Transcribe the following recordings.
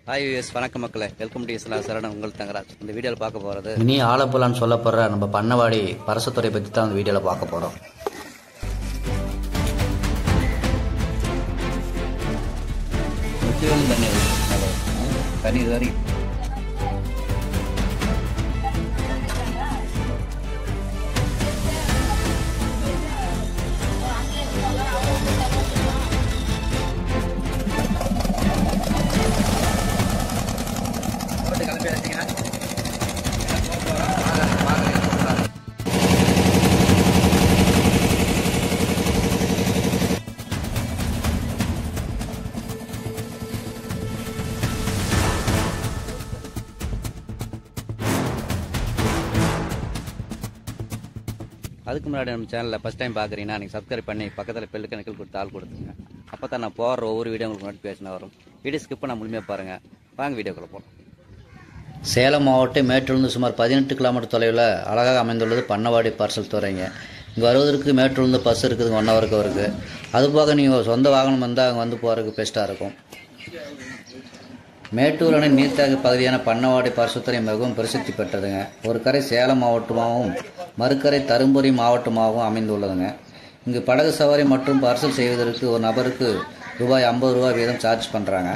Hi US வணக்கம் மக்களே, welcome to இஸ்லாம் சரணம். உங்கள் தங்கராஜ். இந்த வீடியோவில் பார்க்க போகிறது மினி ஆலப்புழான்னு சொல்லப்படுற நம்ம பண்ணவாடி பரசத்துறை பற்றி தான் அந்த வீடியோவில் பார்க்க போகிறோம். முக்கியம் தண்ணி இது வரைக்கும் கிளம்பி வச்சிங்கன்னா அதுக்கு முன்னாடி நம்ம சேனலில் ஃபஸ்ட் டைம் பார்க்குறீங்கன்னா நீங்கள் சப்ஸ்கிரைப் பண்ணி பக்கத்தில் பெல்லுக்கு நிக்கல் கொடுத்து ஆள் கொடுத்துருங்க. அப்போ தான் நான் போடுற ஒவ்வொரு வீடியோ உங்களுக்கு நோட்டிஃபிகேஷன் வரும். வீடியோ ஸ்கிப் பண்ண முழுமையாக பாருங்கள். வாங்க வீடியோக்குள்ளே போகலாம். சேலம் மாவட்டம் மேட்டூர்லேருந்து சுமார் 18 கிலோமீட்டர் தொலைவில் அழகாக அமைந்துள்ளது பண்ணவாடி பார்சல் துறைங்க. இங்கே வருவதற்கு மேட்டூர்லேருந்து பஸ் இருக்குதுங்க, 1 ஹவருக்கு இருக்குது. அதுபோக நீங்கள் சொந்த வாகனம் வந்தால் அங்கே வந்து போகிறதுக்கு பெஸ்ட்டாக இருக்கும். மேட்டூர் அணை நீர்த்தேக்க பகுதியான பண்ணவாடி பரிசுத்துறை மிகவும் பிரசித்தி பெற்றதுங்க. ஒரு கரை சேலம் மாவட்டமாகவும் மறுக்கரை தருமபுரி மாவட்டமாகவும் அமைந்துள்ளதுங்க. இங்கு படகு சவாரி மற்றும் பார்சல் செய்வதற்கு ஒரு நபருக்கு ரூபாய் 50 வீதம் சார்ஜ் பண்ணுறாங்க.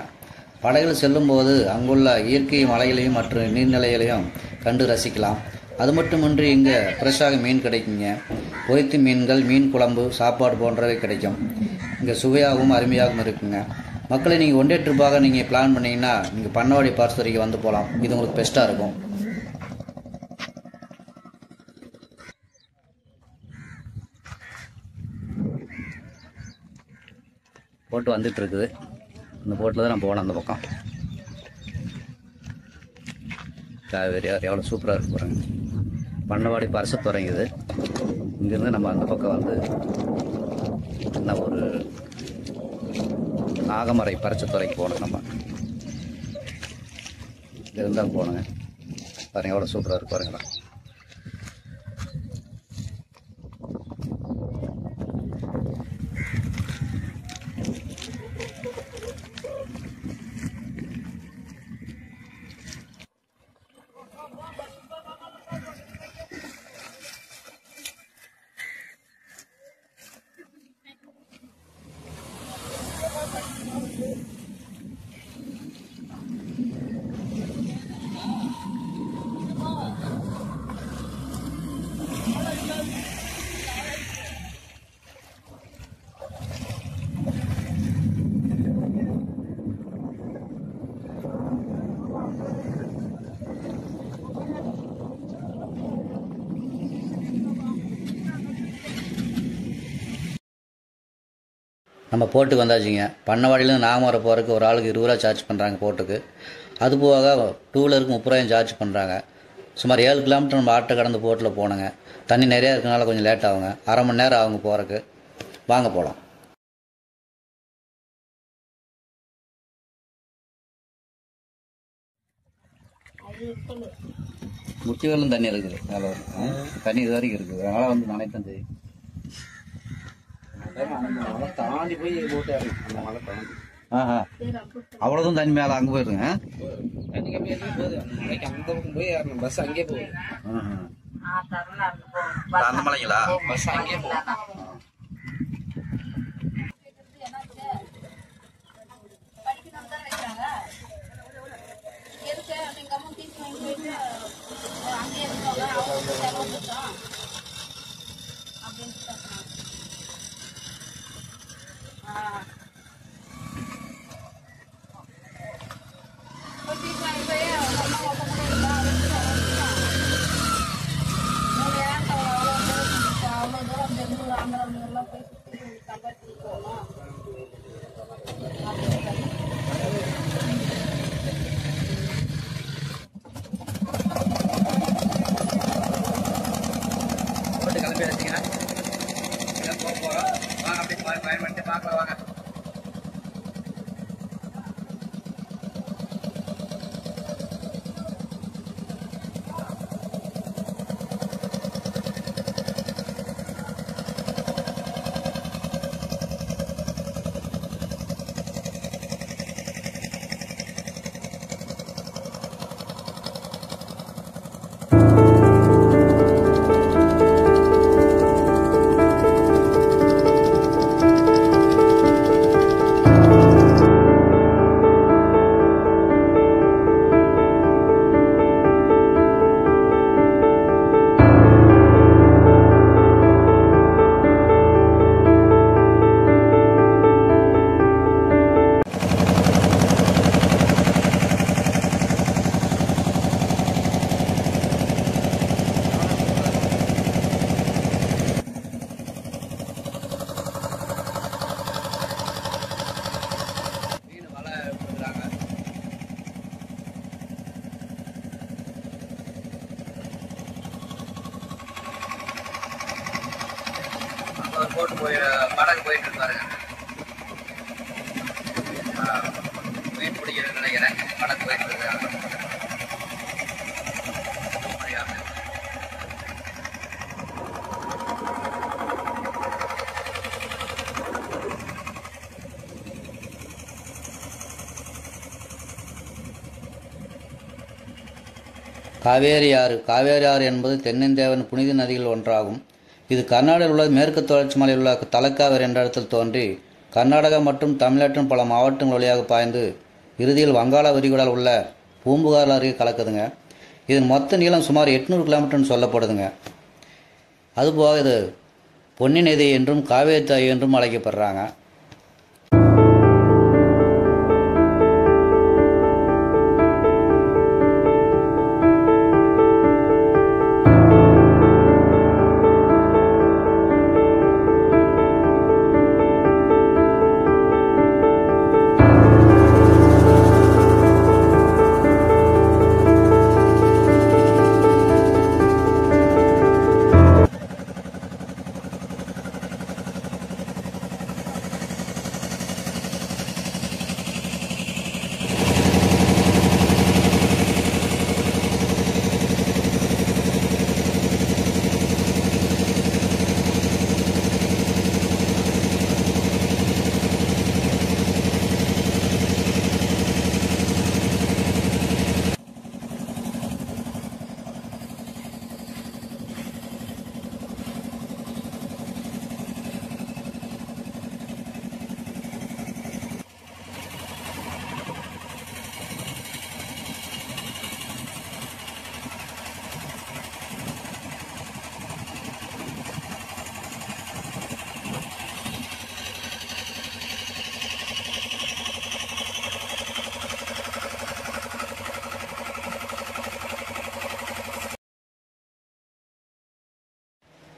படகில் செல்லும்போது அங்குள்ள இயற்கை மலைகளையும் மற்றும் நீர்நிலைகளையும் கண்டு ரசிக்கலாம். அது மட்டுமின்றி இங்கே ஃப்ரெஷ்ஷாக மீன் கிடைக்குங்க. பொரித்த மீன்கள், மீன் குழம்பு, சாப்பாடு போன்றவை கிடைக்கும். இங்கே சுவையாகவும் அருமையாகவும் இருக்குங்க. மக்களை நீங்கள் ஒன் டே ட்ரிப்பாக நீங்கள் பிளான் பண்ணிங்கன்னா நீங்கள் பண்ணவாடி பார்சலுக்கு வந்து போகலாம். இது உங்களுக்கு பெஸ்ட்டாக இருக்கும். போட்டு வந்துட்டு இருக்குது. இந்த போட்டில் தான் நான் போனேன். அந்த பக்கம் காவேரி எவ்வளோ சூப்பராக இருக்கு பாருங்க. பண்ணவாடி பரிசு தொடங்குது. இங்கேருந்து நம்ம அந்த பக்கம் வந்து என்ன ஒரு நாகமரை பரிசத்துறைக்கு போகணும். நம்ம இருந்தால் போகணுங்க. பாருங்க எவ்வளோ சூப்பராக இருக்கு பாருங்களா. நம்ம போட்டுக்கு வந்தாச்சுங்க. பண்ணவாடியிலேருந்து நாகமரை போகிறதுக்கு ஒரு ஆளுக்கு 20 ரூபா சார்ஜ் பண்ணுறாங்க போட்டுக்கு. அதுபோக 2 வீலருக்கு 30 ரூபாயும் சார்ஜ் பண்ணுறாங்க. சுமார் 7 கிலோமீட்டர் நம்ம ஆட்டை கடந்து போட்டில் போனோங்க. தண்ணி நிறையா இருக்கனால கொஞ்சம் லேட் ஆகுங்க. அரை மணி நேரம் ஆகுங்க போகிறதுக்கு. வாங்க போகலாம். முட்டிகளும் தண்ணி இருக்குது. மேலே தண்ணி இது வரைக்கும் இருக்குது. அதனால் வந்து நினைத்தான் தெரியும். தாண்டி போய் போட்டு அந்த மலை தாண்டி அவ்வளோதான் தண்ணி மேலே அங்கே போயிருங்க. தண்ணி கம்மியாக போகுது. அந்த மலைக்கு அந்த பக்கம் போய் ஏறணும். பஸ் அங்கேயே போகுது. அந்த மலைங்களா? பஸ் அங்கேயே போகுது. கிளம்பி வச்சிங்கன்னா போக போகிறோம். வாங்க அப்படி பயன்படுத்தி பார்க்கலாம். வாங்க. போட்டு படகு போயிட்டு இருப்பாருங்க. மீன் பிடிக்கிறதுன்னு நினைக்கிறேன். படகு போயிட்டு இருக்காங்க. காவேரி ஆறு என்பது தென்னிந்தியாவின் புனித நதிகள் ஒன்றாகும். இது கர்நாடகாவில் உள்ள மேற்கு தொடர்ச்சி மலையில் உள்ள தலக்காவேரி என்ற இடத்தில் தோன்றி கர்நாடகா மற்றும் தமிழ்நாட்டின் பல மாவட்டங்கள் வழியாக பாய்ந்து இறுதியில் வங்காள விரிகுடாவில் உள்ள பூம்புகார் அருகே கலக்குதுங்க. இதன் மொத்த நீளம் சுமார் 800 கிலோமீட்டர்னு சொல்லப்படுதுங்க. அதுபோக இது பொன்னி நதி என்றும் காவேரி தாய் என்றும் அழைக்கப்படுறாங்க.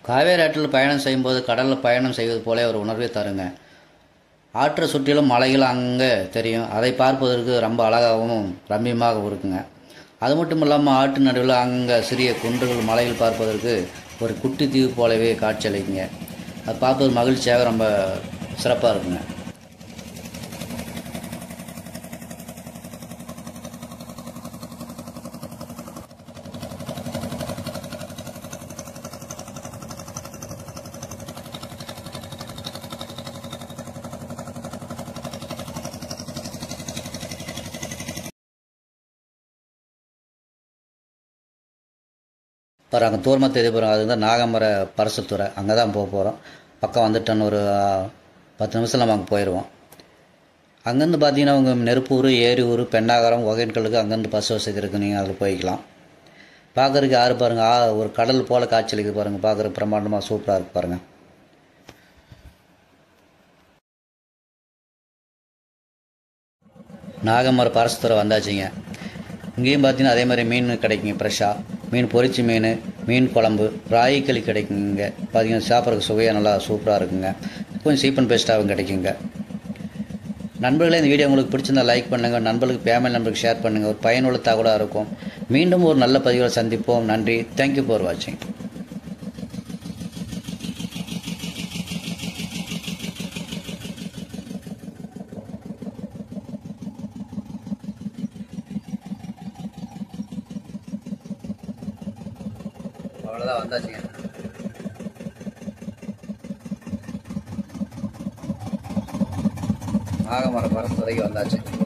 காவேரி ஆற்றில் பயணம் செய்யும்போது கடலில் பயணம் செய்வது போல ஒரு உணர்வை தருங்க. ஆற்றை சுற்றிலும் மலைகள் அங்கே தெரியும். அதை பார்ப்பதற்கு ரொம்ப அழகாகவும் ரம்மியமாகவும் இருக்குங்க. அது மட்டும் இல்லாமல் ஆற்று நடுவில் அங்கே சிறிய குன்றுகள் மலைகள் பார்ப்பதற்கு ஒரு குட்டி தீவு போலவே காட்சியளிக்குங்க. அது பார்ப்பது மகிழ்ச்சியாக ரொம்ப சிறப்பாக இருக்குங்க. அங்கே தூரமாக தெரிய போகிறோம். அதுதான் நாகமர பரிசல் துறை. அங்கே தான் போக போகிறோம். பக்கம் வந்துட்டோன்னு ஒரு 10 நிமிஷம் நம்ம அங்கே போயிடுவோம். அங்கேருந்து பார்த்தீங்கன்னா அவங்க நெருப்பூர், ஏரியூர், பெண்ணாகரம், ஒகேனக்கலுக்கு அங்கேருந்து பஸ் வசதி இருக்குது. நீங்கள் அதில் போய்க்கலாம். பார்க்குறதுக்கு யார் பாருங்கள், ஒரு கடல் போல் காட்சியளிக்குது பாருங்கள். பார்க்குறதுக்கு பிரம்மாண்டமாக சூப்பராக இருக்குது பாருங்கள். நாகமர பரிசல் துறை வந்தாச்சுங்க. இங்கேயும் பார்த்தீங்கன்னா அதே மாதிரி மீன் கிடைக்குங்க. ஃப்ரெஷ்ஷாக மீன், பொரிச்சி மீன், மீன் குழம்பு, ராயிக்களி கிடைக்குங்க. பார்த்தீங்கன்னா சாப்பிட்றதுக்கு சுவையாக நல்லா சூப்பராக இருக்குங்க. கொஞ்சம் சீப் அண்ட் பெஸ்ட்டாகவும் கிடைக்குங்க. நண்பர்களே, இந்த வீடியோ உங்களுக்கு பிடிச்சிருந்தா லைக் பண்ணுங்கள். நண்பர்களுக்கு ஃபேமிலி நம்பருக்கு ஷேர் பண்ணுங்கள். ஒரு பயனுள்ள தகவலாக இருக்கும். மீண்டும் ஒரு நல்ல பதிவில் சந்திப்போம். நன்றி. தேங்க்யூ ஃபார் வாட்சிங். அவ்வளோதான், வந்தாச்சுங்க. நாகமர பரிசல் துறைக்கு வந்தாச்சு.